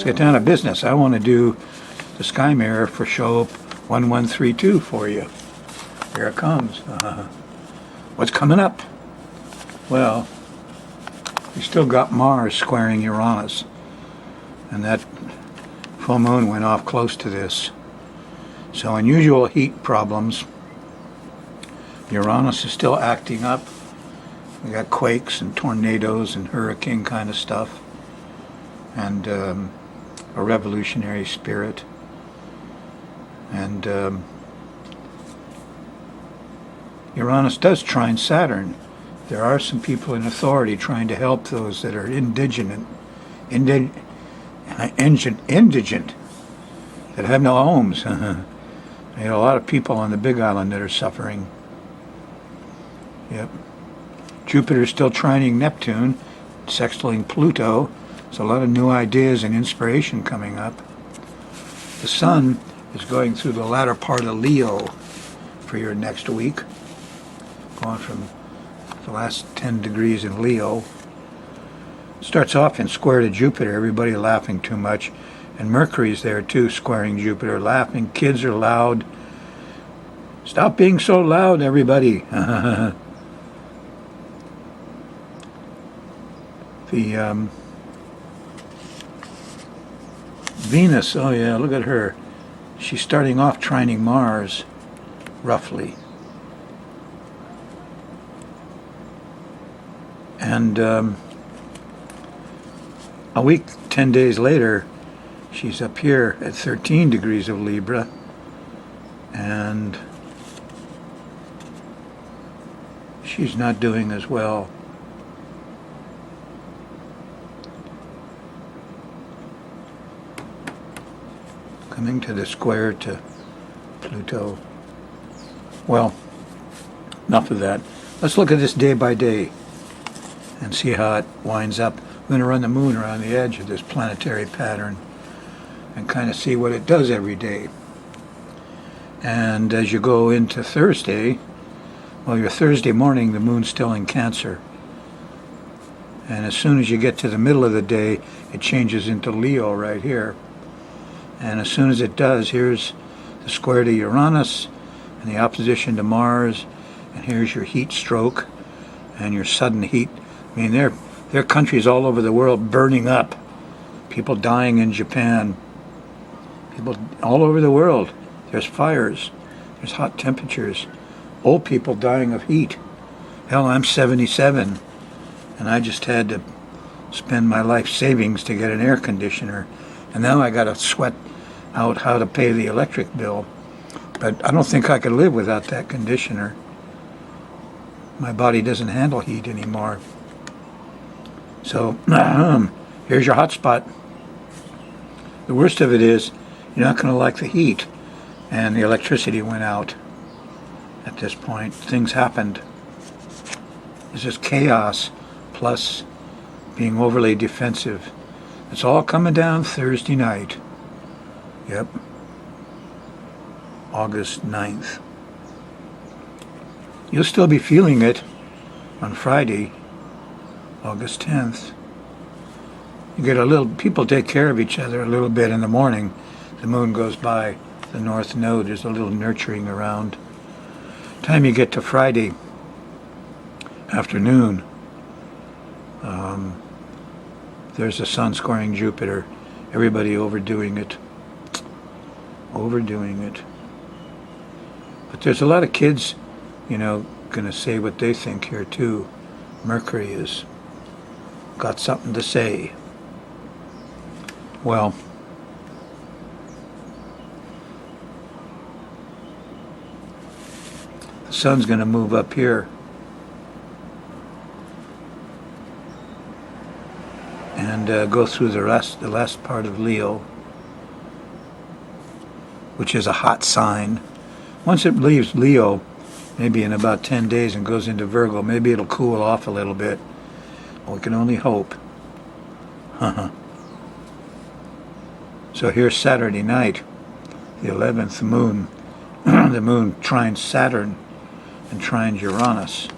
get down to business. I want to do the sky mirror for show 1132 for you. Here it comes. What's coming up? Well, we still got Mars squaring Uranus, and that full moon went off close to this. So unusual heat problems. Uranus is still acting up. We got quakes and tornadoes and hurricane kind of stuff, and a revolutionary spirit. And Uranus does trine Saturn. There are some people in authority trying to help those that are indigent, that have no homes. You know, a lot of people on the Big Island that are suffering. Yep. Jupiter's still trining Neptune, sextiling Pluto. There's a lot of new ideas and inspiration coming up. The Sun is going through the latter part of Leo for your next week, going from the last 10 degrees in Leo. Starts off in square to Jupiter, everybody laughing too much, and Mercury's there too, squaring Jupiter, laughing. Kids are loud. Stop being so loud, everybody. The Venus, oh yeah, look at her. She's starting off trining Mars, roughly. And a week, 10 days later, she's up here at 13 degrees of Libra, and she's not doing as well. Coming to the square to Pluto. Well, enough of that. Let's look at this day by day and see how it winds up. I'm going to run the moon around the edge of this planetary pattern and kind of see what it does every day. And as you go into Thursday, well, your Thursday morning, the moon's still in Cancer. And as soon as you get to the middle of the day, it changes into Leo right here. And as soon as it does, here's the square to Uranus and the opposition to Mars, and here's your heat stroke and your sudden heat. I mean, there are countries all over the world burning up, people dying in Japan, people all over the world. There's fires, there's hot temperatures, old people dying of heat. Hell, I'm 77, and I just had to spend my life savings to get an air conditioner, and now I got to sweat out how to pay the electric bill. But I don't think I could live without that conditioner. My body doesn't handle heat anymore. So here's your hot spot. The worst of it is you're not going to like the heat, and the electricity went out. At this point, things happened. This is chaos plus being overly defensive. It's all coming down Thursday night. Yep. August 9th. You'll still be feeling it on Friday, August 10th. You get a little, people take care of each other a little bit in the morning. The moon goes by the north node. There's a little nurturing around. Time you get to Friday afternoon, there's the sun squaring Jupiter. Everybody overdoing it. But there's a lot of kids, you know, going to say what they think here too. Mercury has got something to say. Well, the sun's going to move up here and go through the last part of Leo, which is a hot sign. Once it leaves Leo, maybe in about 10 days, and goes into Virgo, maybe it'll cool off a little bit. We can only hope. So here's Saturday night, the 11th moon. The moon trines Saturn and trines Uranus.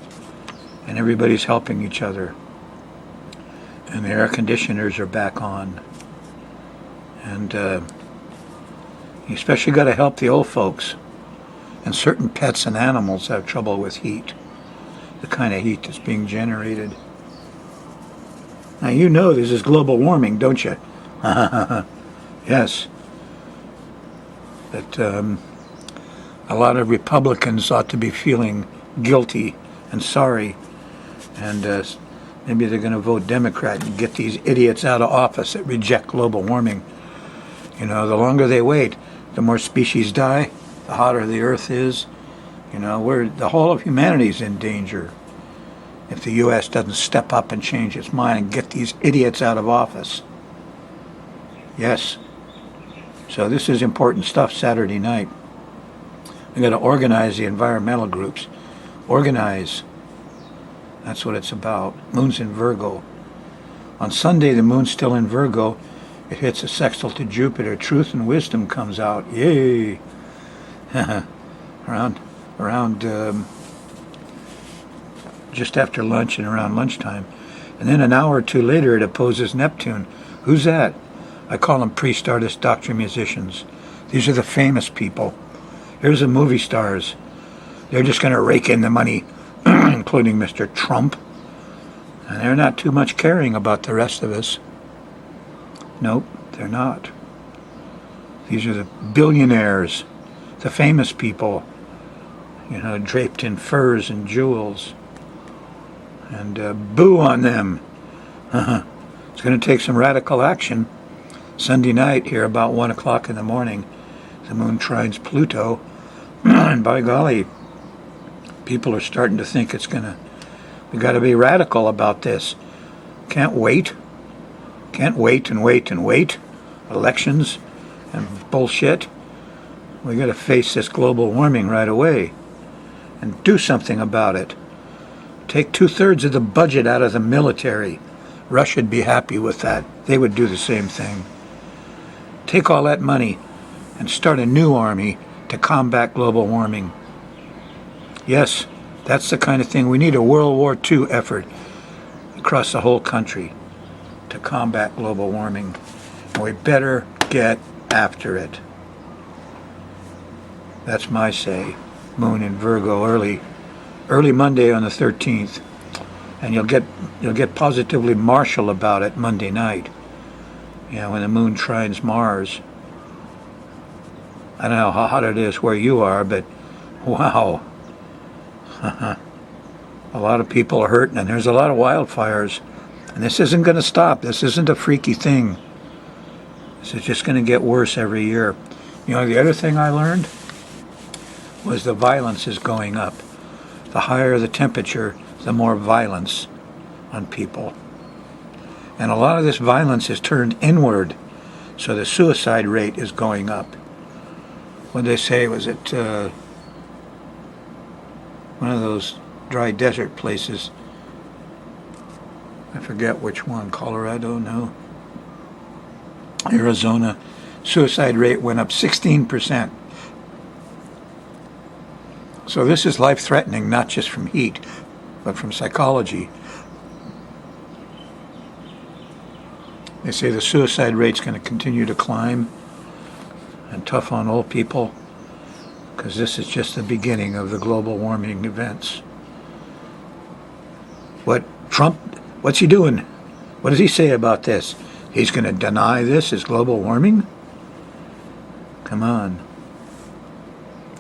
And everybody's helping each other. And the air conditioners are back on. And you especially got to help the old folks. And certain pets and animals have trouble with heat, the kind of heat that's being generated. Now you know this is global warming, don't you? Yes. But a lot of Republicans ought to be feeling guilty and sorry, and maybe they're going to vote Democrat and get these idiots out of office that reject global warming. You know, the longer they wait, the more species die, the hotter the earth is. You know, the whole of humanity is in danger if the U.S. doesn't step up and change its mind and get these idiots out of office. Yes. So this is important stuff Saturday night. We're going to organize the environmental groups. Organize. That's what it's about. Moon's in Virgo. On Sunday, the moon's still in Virgo. It hits a sextile to Jupiter. Truth and wisdom comes out. Yay! around just after lunch and around lunchtime. And then an hour or two later, it opposes Neptune. Who's that? I call them priest, artist, doctor, musicians. These are the famous people. Here's the movie stars. They're just going to rake in the money, including Mr. Trump. And they're not too much caring about the rest of us. Nope, they're not. These are the billionaires, the famous people, you know, draped in furs and jewels. And boo on them. It's going to take some radical action. Sunday night here about 1 o'clock in the morning, the moon trines Pluto. And by golly, people are starting to think we got to be radical about this. Can't wait and wait and wait. Elections and bullshit. We got to face this global warming right away and do something about it. Take 2/3 of the budget out of the military. Russia'd be happy with that. They would do the same thing. Take all that money and start a new army to combat global warming. Yes, that's the kind of thing. We need a World War II effort across the whole country to combat global warming. And we better get after it. That's my say. Moon in Virgo early Monday on the 13th. And you'll get positively martial about it Monday night. You know, when the moon trines Mars. I don't know how hot it is where you are, but wow. A lot of people are hurting, and there's a lot of wildfires. And this isn't going to stop. This isn't a freaky thing. This is just going to get worse every year. You know, the other thing I learned was the violence is going up. The higher the temperature, the more violence on people. And a lot of this violence is turned inward, so the suicide rate is going up. What did they say? Was it one of those dry desert places? I forget which one. Colorado? No. Arizona. Suicide rate went up 16%. So this is life-threatening, not just from heat, but from psychology. They say the suicide rate's going to continue to climb, and tough on old people, because this is just the beginning of the global warming events. What's he doing? What does he say about this? He's going to deny this as global warming? Come on.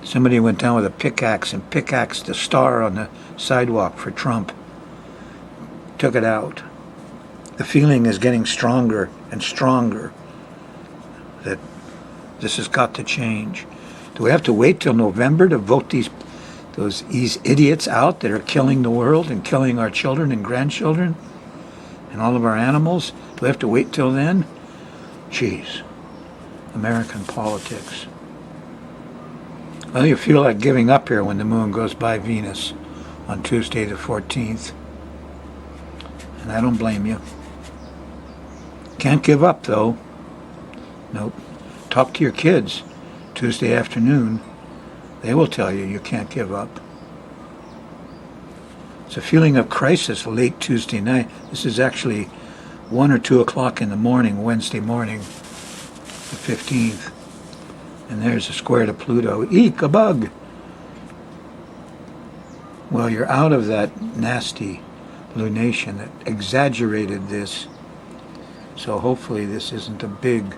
Somebody went down with a pickaxe and pickaxed the star on the sidewalk for Trump. Took it out. The feeling is getting stronger and stronger that this has got to change. Do we have to wait till November to vote these idiots out that are killing the world and killing our children and grandchildren and all of our animals? Do we have to wait till then? Jeez. American politics. Well, you feel like giving up here when the moon goes by Venus on Tuesday the 14th. And I don't blame you. Can't give up, though. Nope. Talk to your kids Tuesday afternoon. They will tell you you can't give up. It's a feeling of crisis late Tuesday night. This is actually 1 or 2 o'clock in the morning, Wednesday morning. the 15th. And there's a square to Pluto. Eek, a bug! Well, you're out of that nasty lunation that exaggerated this. So hopefully this isn't a big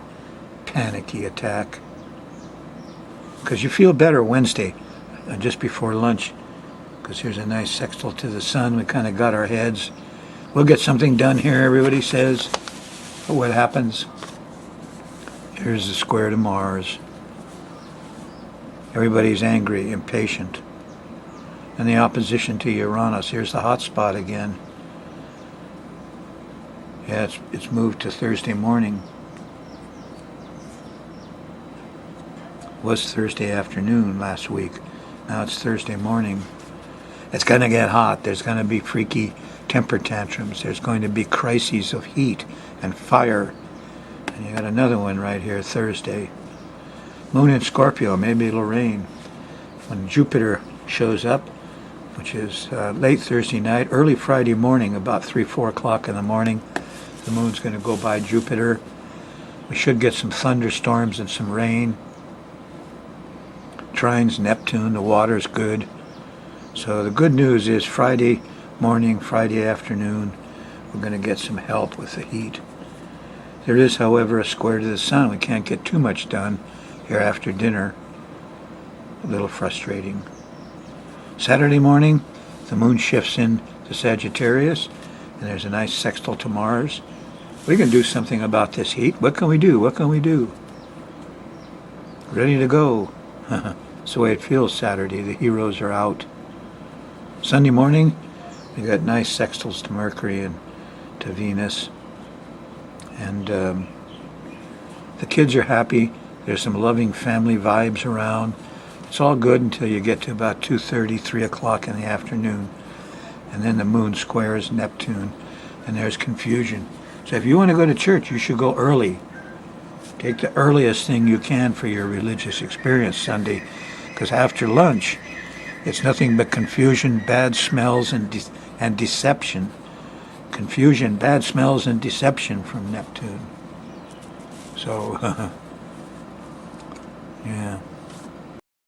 panicky attack. Because you feel better Wednesday, just before lunch. Because here's a nice sextile to the sun. We kind of got our heads. We'll get something done here, everybody says. But what happens? Here's the square to Mars. Everybody's angry, impatient. And the opposition to Uranus. Here's the hot spot again. Yeah, it's moved to Thursday morning. It was Thursday afternoon last week. Now it's Thursday morning. It's going to get hot. There's going to be freaky temper tantrums. There's going to be crises of heat and fire. And you got another one right here, Thursday. Moon in Scorpio, maybe it'll rain. When Jupiter shows up, which is late Thursday night, early Friday morning, about 3, 4 o'clock in the morning, the moon's going to go by Jupiter. We should get some thunderstorms and some rain. Trines Neptune, the water's good. So the good news is Friday morning, Friday afternoon, we're going to get some help with the heat. There is, however, a square to the sun. We can't get too much done here after dinner. A little frustrating. Saturday morning, the moon shifts in to Sagittarius, and there's a nice sextile to Mars. We can do something about this heat. What can we do? What can we do? Ready to go. That's the way it feels Saturday. The heroes are out. Sunday morning, we got nice sextiles to Mercury and to Venus. And the kids are happy. There's some loving family vibes around. It's all good until you get to about 2:30, 3 o'clock in the afternoon. And then the moon squares Neptune, and there's confusion. So if you want to go to church, you should go early. Take the earliest thing you can for your religious experience Sunday, because after lunch, it's nothing but confusion, bad smells, and deception. Confusion, bad smells, and deception from Neptune. So, yeah.